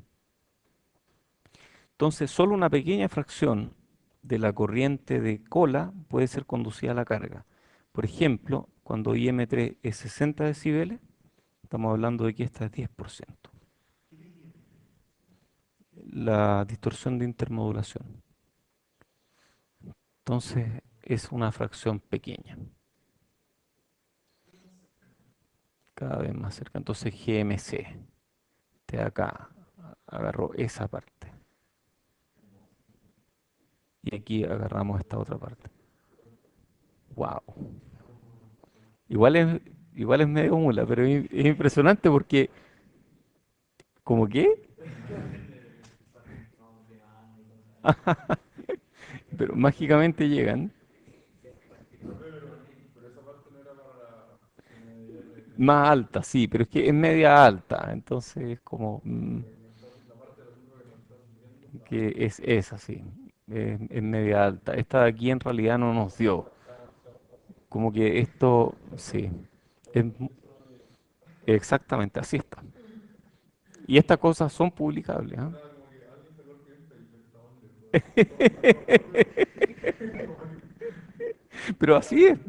Entonces, solo una pequeña fracción de la corriente de cola puede ser conducida a la carga. Por ejemplo, cuando IM3 es 60 decibeles, estamos hablando de que esta es 10%. La distorsión de intermodulación. Entonces, es una fracción pequeña, cada vez más cerca. Entonces, GMC, de acá, agarró esa parte. Y aquí agarramos esta otra parte. ¡Wow! Igual es, igual es medio mula, pero es impresionante porque, ¿cómo qué? Pero mágicamente llegan. Más alta, sí, pero es que es media alta, entonces es como que es así, es media alta. Esta de aquí en realidad no nos dio, como que esto, sí, es exactamente así está. Y estas cosas son publicables, ¿ah? Pero así es,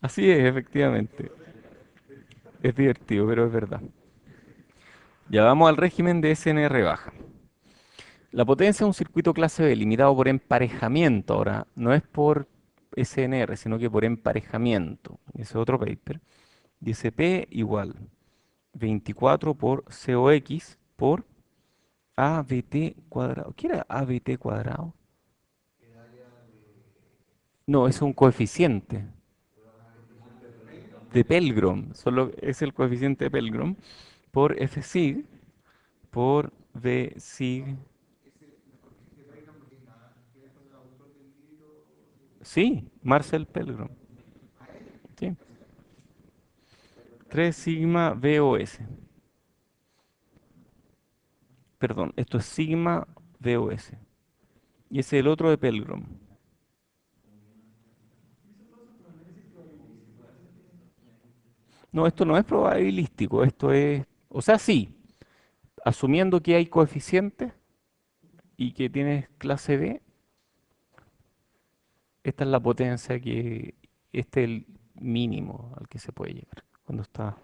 efectivamente. Es divertido, pero es verdad. Ya vamos al régimen de SNR baja. La potencia de un circuito clase B limitado por emparejamiento, ahora no es por SNR, sino que por emparejamiento. Ese es otro paper. Dice P igual. 24 por COX por ABT cuadrado. ¿Qué era ABT cuadrado? No, es un coeficiente de Pelgrom. Solo es el coeficiente de Pelgrom por F sig por V sig. Sí, Marcel Pelgrom. Sí. 3 sigma VOS. Perdón, esto es sigma VOS. Y ese es el otro de Pelgrom. No, esto no es probabilístico, esto es, o sea, sí, asumiendo que hay coeficientes y que tienes clase B, esta es la potencia que, este es el mínimo al que se puede llegar cuando está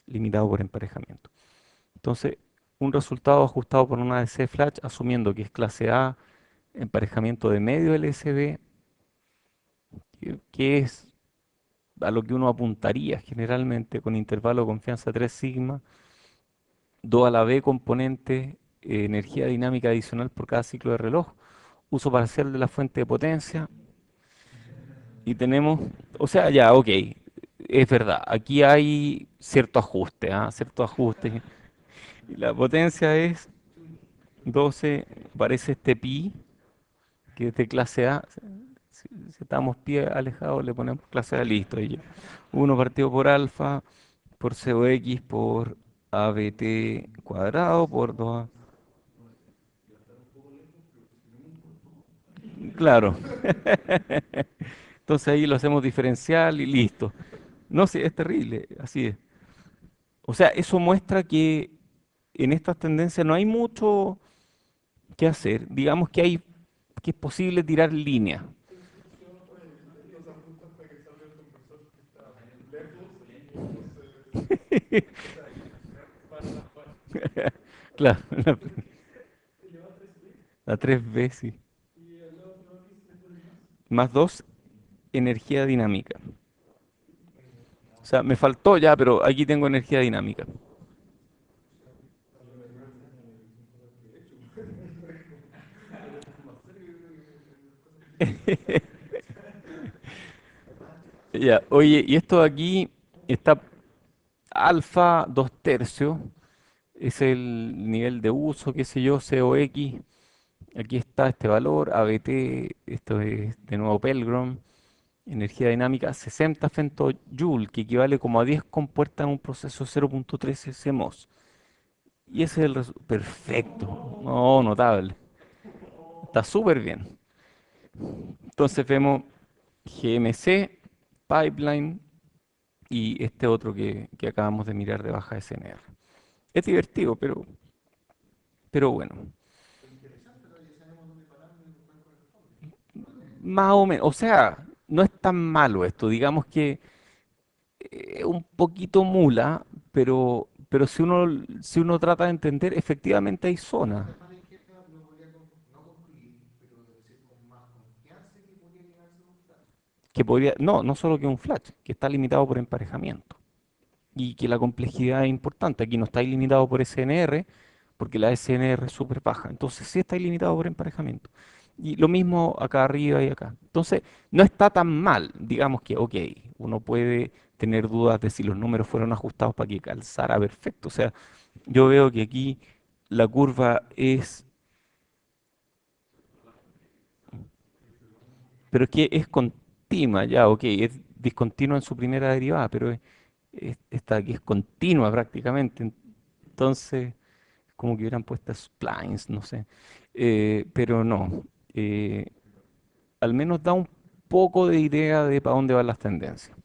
limitado por emparejamiento. Entonces, un resultado ajustado por una DC flash, asumiendo que es clase A, emparejamiento de medio LSB, que es a lo que uno apuntaría generalmente con intervalo de confianza 3 sigma, 2 a la B componente, energía dinámica adicional por cada ciclo de reloj, uso parcial de la fuente de potencia, y tenemos, o sea, ya, ok, es verdad, aquí hay cierto ajuste, ¿ah? Cierto ajuste. Y la potencia es 12, aparece este pi, que es de clase A. Si estamos pi alejados, le ponemos clase A, listo. Y 1 partido por alfa, por COX, por ABT cuadrado, por 2. Claro. Entonces ahí lo hacemos diferencial y listo. No sé, es terrible, así es. O sea, eso muestra que en estas tendencias no hay mucho que hacer. Digamos que hay que es posible tirar línea. Claro, la 3B, sí. Más 2 energía dinámica. O sea, me faltó ya, pero aquí tengo energía dinámica. Ya, oye, y esto de aquí está alfa 2 tercios, es el nivel de uso, qué sé yo, COX. Aquí está este valor, ABT, esto es de nuevo Pelgrom, energía dinámica 60 femtojoule, que equivale como a 10 compuertas en un proceso 0.13 CMOS. Y ese es el resultado. Perfecto. No, notable. Está súper bien. Entonces vemos GMC, Pipeline y este otro que acabamos de mirar de baja SNR. Es divertido, pero bueno. Más o menos. O sea, no es tan malo esto. Digamos que es un poquito mula, pero si uno trata de entender, efectivamente hay zonas. Que podría, no solo que un flash, que está limitado por emparejamiento y que la complejidad es importante. Aquí no está ilimitado por SNR, porque la SNR es súper baja. Entonces sí está ilimitado por emparejamiento. Y lo mismo acá arriba y acá. Entonces no está tan mal. Digamos que, ok, uno puede tener dudas de si los números fueron ajustados para que calzara perfecto. O sea, yo veo que aquí la curva es, pero es que es continua ya, ok, es discontinua en su primera derivada, pero esta que es continua prácticamente. Entonces, como que hubieran puesto splines, no sé. Pero no. eh, Al menos da un poco de idea de para dónde van las tendencias.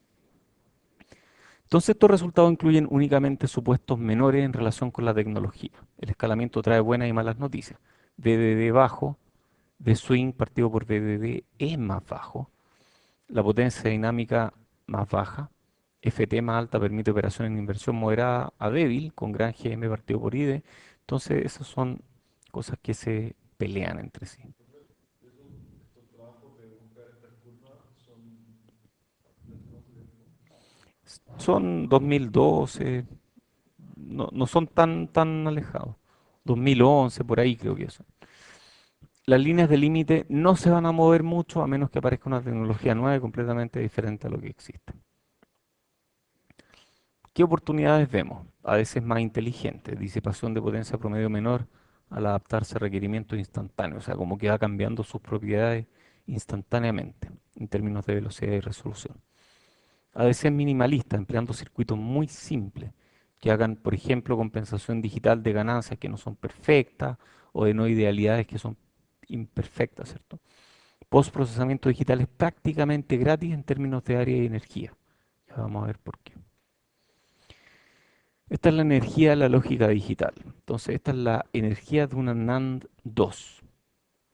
Entonces, estos resultados incluyen únicamente supuestos menores en relación con la tecnología. El escalamiento trae buenas y malas noticias. BDD bajo, B swing partido por BDD es más bajo. La potencia dinámica más baja. FT más alta permite operaciones en inversión moderada a débil con gran GM partido por IDE. Entonces, esas son cosas que se pelean entre sí. Son 2012, no son tan alejados. 2011, por ahí creo que son. Las líneas de límite no se van a mover mucho a menos que aparezca una tecnología nueva y completamente diferente a lo que existe. ¿Qué oportunidades vemos? A veces más inteligentes, disipación de potencia promedio menor al adaptarse a requerimientos instantáneos, o sea, como que va cambiando sus propiedades instantáneamente en términos de velocidad y resolución. A veces minimalista, empleando circuitos muy simples que hagan, por ejemplo, compensación digital de ganancias que no son perfectas o de no idealidades que son imperfectas, ¿cierto? Postprocesamiento digital es prácticamente gratis en términos de área y energía. Ya vamos a ver por qué. Esta es la energía de la lógica digital. Entonces, esta es la energía de una NAND 2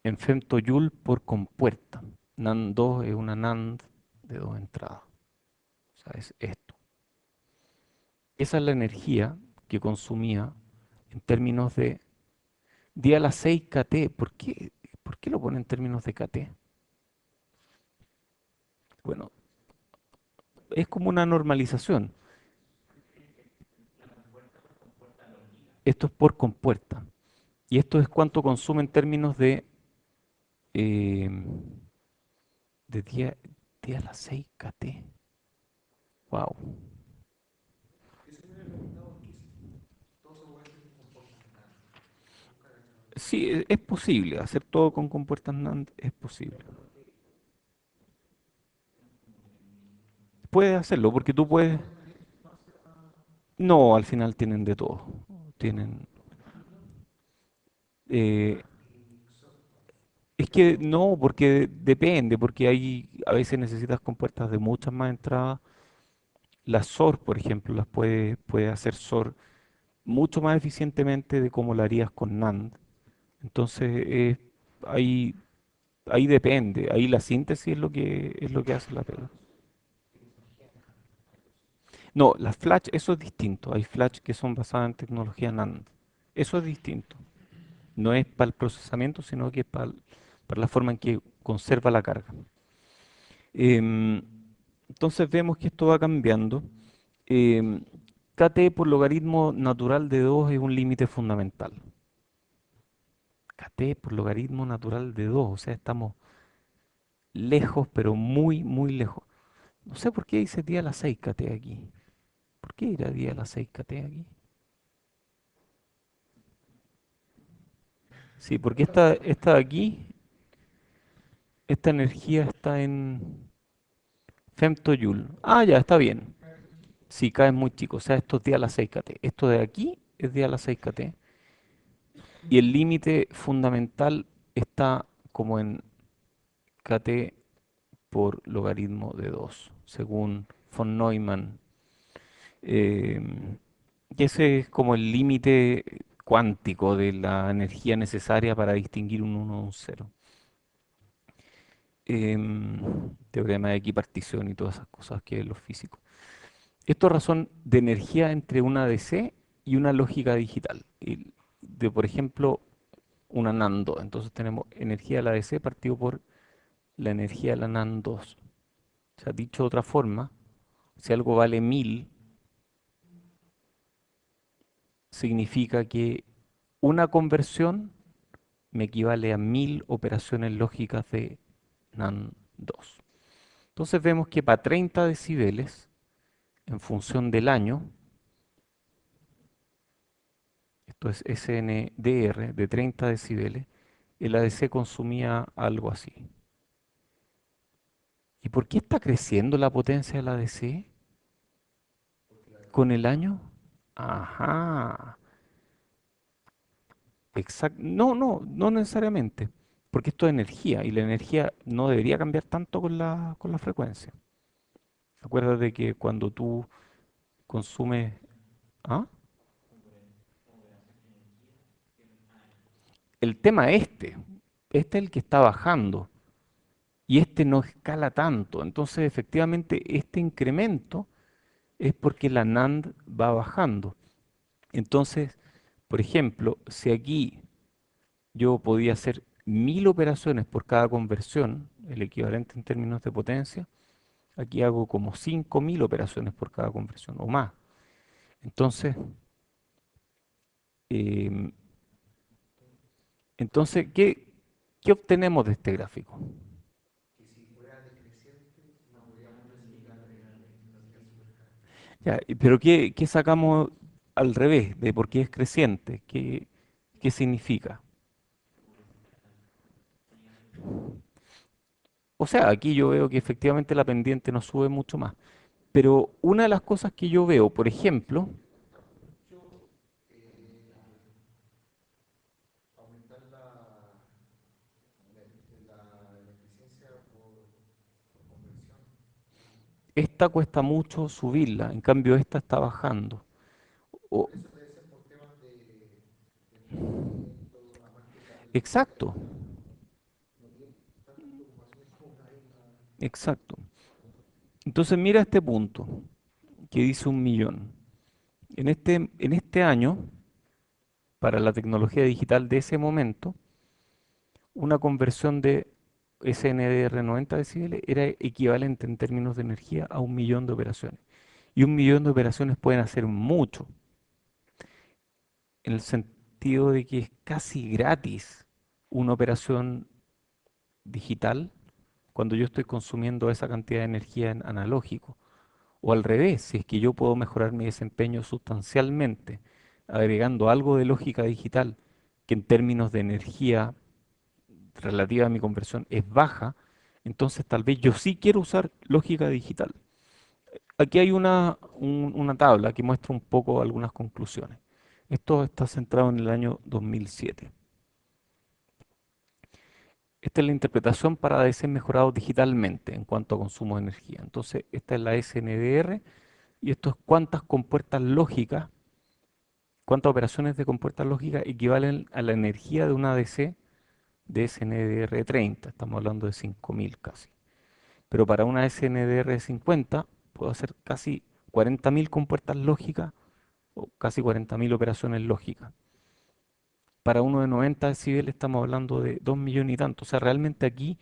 en femtojoule por compuerta. NAND 2 es una NAND de dos entradas. O sea, es esto. Esa es la energía que consumía en términos de día a las 6 kT. Por qué lo pone en términos de kT? Bueno, es como una normalización. Esto es por compuerta. Y esto es cuánto consume en términos eh, de día a las 6 kT. Wow. Sí, es posible. Hacer todo con compuertas NAND es posible. Puedes hacerlo porque tú puedes. No, al final tienen de todo. Tienen. eh, es que no, porque depende, porque hay a veces necesitas compuertas de muchas más entradas. Las SOR, por ejemplo, las puede hacer SOR mucho más eficientemente de como lo harías con NAND. Entonces, ahí, ahí depende. Ahí la síntesis es lo que hace la pega. No, las flash, eso es distinto. Hay flash que son basadas en tecnología NAND. Eso es distinto. No es para el procesamiento, sino que es para la forma en que conserva la carga. Em, entonces vemos que esto va cambiando. Em, KT por logaritmo natural de 2 es un límite fundamental. KT por logaritmo natural de 2, o sea, estamos lejos, pero muy, muy lejos. No sé por qué dice día a las 6 KT aquí. ¿Por qué irá día a las 6 KT aquí? Sí, porque esta de aquí, esta energía está en femtojoule. Ah, ya, está bien. Sí, K es muy chico, o sea, esto es día a las 6 KT. Esto de aquí es día a las 6 KT. Y el límite fundamental está como en KT por logaritmo de 2, según von Neumann. Y ese es como el límite cuántico de la energía necesaria para distinguir un 1 de un 0. Teorema de equipartición y todas esas cosas que los físicos. Esto es razón de energía entre una DC y una lógica digital. Por ejemplo, una NAND 2. Entonces tenemos energía de la DC partido por la energía de la NAND 2. O sea, dicho de otra forma, si algo vale 1000, significa que una conversión me equivale a 1000 operaciones lógicas de NAND 2. Entonces vemos que para 30 decibeles, en función del año, esto es SNDR de 30 decibeles, el ADC consumía algo así. ¿Y por qué está creciendo la potencia del ADC con el año? Ajá, exacto. No, no necesariamente, porque esto es energía y la energía no debería cambiar tanto con la frecuencia. Acuérdate que cuando tú consumes. ¿Ah? El tema este es el que está bajando y este no escala tanto. Entonces, efectivamente, este incremento es porque la NAND va bajando. Entonces, por ejemplo, si aquí yo podía hacer 1000 operaciones por cada conversión, el equivalente en términos de potencia, aquí hago como 5000 operaciones por cada conversión o más. Entonces, Em, entonces, ¿qué obtenemos de este gráfico? Ya, pero ¿qué sacamos al revés de por qué es creciente? ¿Qué significa? O sea, aquí yo veo que efectivamente la pendiente no sube mucho más. Pero una de las cosas que yo veo, por ejemplo, esta cuesta mucho subirla, en cambio esta está bajando. O- exacto, exacto. Entonces mira este punto que dice 1 millón. En este año, para la tecnología digital de ese momento, una conversión de SNDR 90 decibeles era equivalente en términos de energía a 1 millón de operaciones. Y 1 millón de operaciones pueden hacer mucho, en el sentido de que es casi gratis una operación digital cuando yo estoy consumiendo esa cantidad de energía en analógico. O al revés, si es que yo puedo mejorar mi desempeño sustancialmente agregando algo de lógica digital que en términos de energía relativa a mi conversión es baja, entonces tal vez yo sí quiero usar lógica digital. Aquí hay una tabla que muestra un poco algunas conclusiones. Esto está centrado en el año 2007. Esta es la interpretación para ADC mejorados digitalmente en cuanto a consumo de energía. Entonces, esta es la SNDR y esto es cuántas compuertas lógicas, cuántas operaciones de compuertas lógicas equivalen a la energía de una ADC de SNDR 30. Estamos hablando de 5.000 casi. Pero para una SNDR 50 puedo hacer casi 40.000 compuertas lógicas o casi 40.000 operaciones lógicas. Para uno de 90 decibeles estamos hablando de 2 millones y tanto. O sea, realmente aquí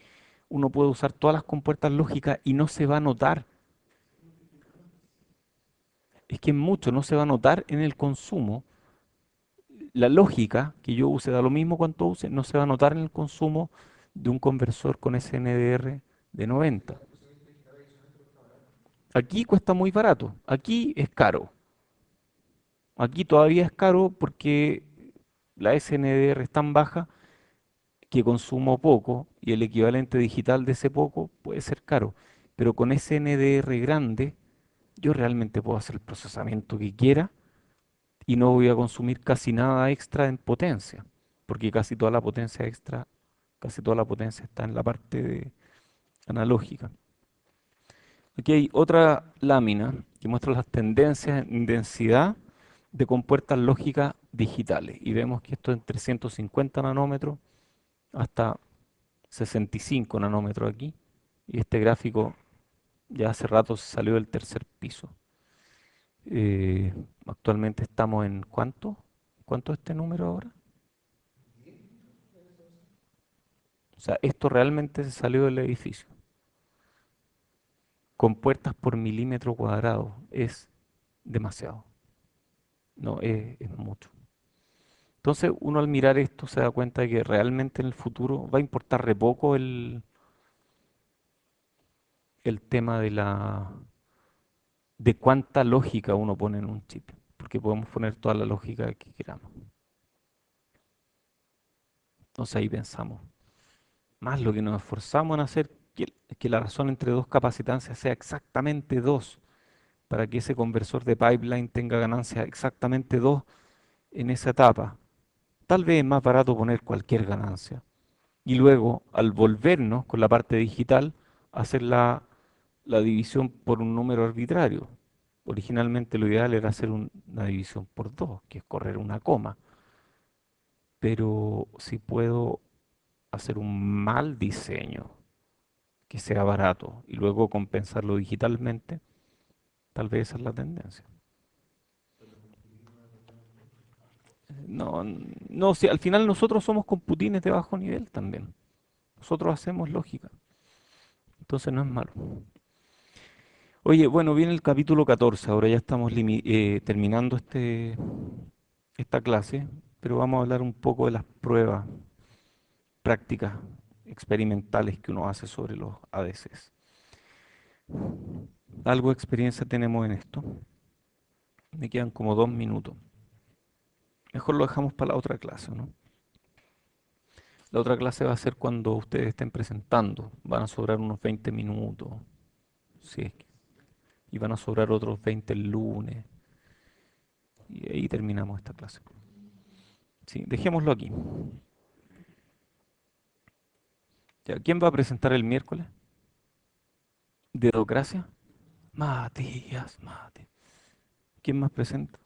uno puede usar todas las compuertas lógicas y no se va a notar. Es que mucho no se va a notar en el consumo. La lógica que yo use, da lo mismo cuánto use, no se va a notar en el consumo de un conversor con SNDR de 90. Aquí cuesta muy barato, aquí es caro. Aquí todavía es caro porque la SNDR es tan baja que consumo poco y el equivalente digital de ese poco puede ser caro. Pero con SNDR grande yo realmente puedo hacer el procesamiento que quiera y no voy a consumir casi nada extra en potencia, porque casi toda la potencia extra, casi toda la potencia está en la parte analógica. Aquí hay otra lámina que muestra las tendencias en densidad de compuertas lógicas digitales y vemos que esto es entre 150 nanómetros hasta 65 nanómetros aquí y este gráfico ya hace rato se salió del tercer piso. Eh, Actualmente estamos en ¿cuánto? ¿Cuánto es este número ahora? O sea, esto realmente se salió del edificio. Con puertas por milímetro cuadrado es demasiado. No, es mucho. Entonces, uno al mirar esto se da cuenta de que realmente en el futuro va a importar re poco el tema de cuánta lógica uno pone en un chip, porque podemos poner toda la lógica que queramos. Entonces ahí pensamos, más lo que nos esforzamos en hacer que la razón entre dos capacitancias sea exactamente 2, para que ese conversor de pipeline tenga ganancia exactamente 2 en esa etapa. Tal vez es más barato poner cualquier ganancia. Y luego, al volvernos con la parte digital, hacer la división por un número arbitrario. Originalmente lo ideal era hacer una división por 2, que es correr una coma. Pero si puedo hacer un mal diseño que sea barato y luego compensarlo digitalmente, tal vez esa es la tendencia. No, no, si al final nosotros somos computines de bajo nivel también. Nosotros hacemos lógica, entonces no es malo. Oye, bueno, viene el capítulo 14. Ahora ya estamos terminando esta clase, pero vamos a hablar un poco de las pruebas prácticas experimentales que uno hace sobre los ADCs. Algo de experiencia tenemos en esto. Me quedan como 2 minutos. Mejor lo dejamos para la otra clase, ¿no? La otra clase va a ser cuando ustedes estén presentando. Van a sobrar unos 20 minutos, si es que- y van a sobrar otros 20 el lunes. Y ahí terminamos esta clase. Sí, dejémoslo aquí. Ya, ¿quién va a presentar el miércoles? ¿Dedocracia? Matías, Mati. ¿Quién más presenta?